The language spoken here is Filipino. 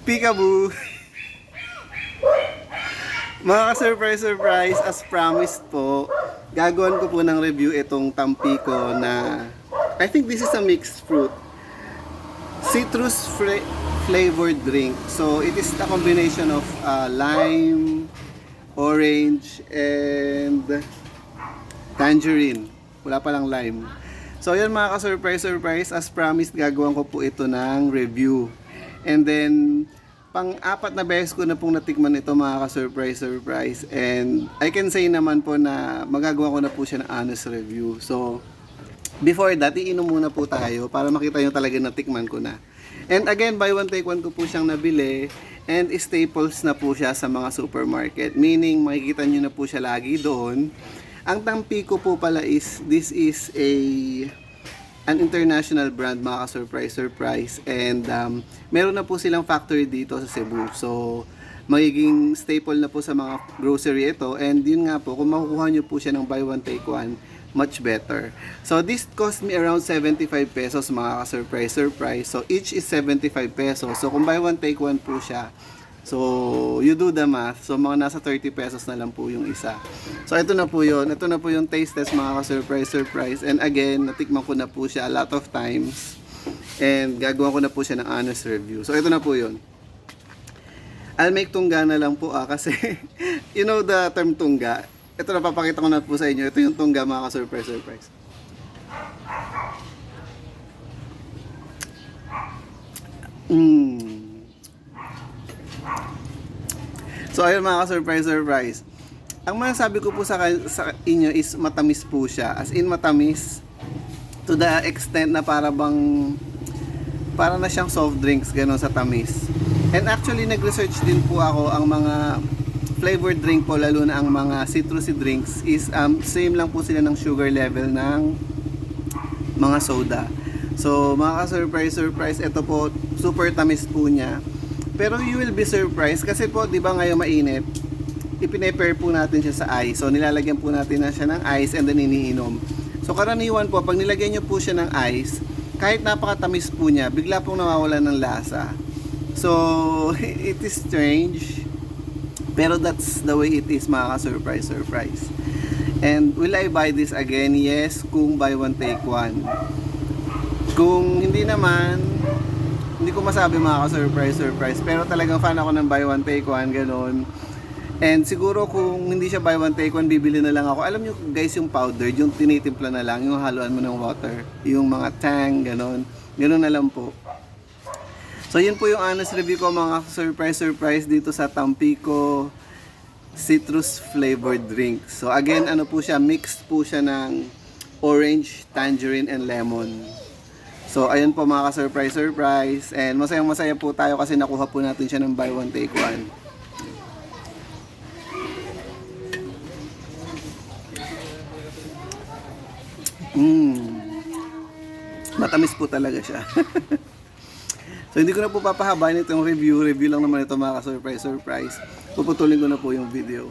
Peekaboo! Mga ka-surprise, as promised po, gagawin ko po ng review itong Tampico na I think this is a mixed fruit. Citrus flavored drink. So it is a combination of lime, orange, and tangerine. Wala pa lang lime. So yan mga ka-surprise, as promised gagawin ko po ito ng review. And then pang-apat na beses ko na pong natikman ito mga ka-surprise. And I can say naman po na magagawa ko na po siya ng honest review. So before that, iinom muna po tayo para makita nyo talaga na tikman ko na. And again, buy one take one ko po siyang nabili. And staples na po siya sa mga supermarket. Meaning, makikita nyo na po siya lagi doon. Ang Tampico po pala is, this is an international brand mga ka-surprise. And meron na po silang factory dito sa Cebu. So, magiging staple na po sa mga grocery ito. And yun nga po, kung makukuha nyo po siya ng buy one take one, much better. So, this cost me around 75 pesos mga ka-surprise. So, each is 75 pesos. So, kung buy one take one po siya, so, you do the math. So, mga nasa 30 pesos na lang po yung isa. So, ito na po yun. Ito na po yung taste test mga ka-surprise. And again, natikman ko na po siya a lot of times. And gagawa ko na po siya ng honest review. So, ito na po yun. I'll make tungga na lang po kasi you know the term tungga. Ito na, papakita ko na po sa inyo. Ito yung tungga mga ka-surprise. So ayun mga ka-surprise. Ang masasabi ko po sa inyo is matamis po siya. As in matamis to the extent na para na siyang soft drinks gano'n sa tamis. And actually nag-research din po ako ang mga flavored drink po, lalo na ang mga citrusy drinks is same lang po sila ng sugar level ng mga soda. So mga ka-surprise, ito po super tamis po niya. Pero you will be surprised kasi po, di ba ngayon mainit, ipine-pair po natin siya sa ice. So nilalagyan po natin na siya ng ice and then iniinom. So karaniwan po, pag nilagyan nyo po siya ng ice, kahit napakatamis po niya, bigla pong nawawalan ng lasa. So it is strange, pero that's the way it is mga ka-surprise. And will I buy this again? Yes, kung buy one take one. Kung hindi naman, hindi ko masabi mga ka-surprise. Pero talagang fan ako ng buy one take one, ganun. And siguro kung hindi siya buy one take one, bibili na lang ako. Alam nyo guys, yung powder, yung tinitimpla na lang, yung haluan mo ng water, yung mga tang, ganun. Ganun na lang po. So yun po yung honest review ko mga surprise dito sa Tampico citrus flavored drink. So again, ano po siya, mixed po siya ng orange, tangerine, and lemon. So ayun po mga ka-surprise. And masaya po tayo kasi nakuha po natin siya ng buy one take one. Matamis po talaga siya. So hindi ko na po papahabain itong review lang naman ito mga ka-surprise. Puputulin ko na po yung video.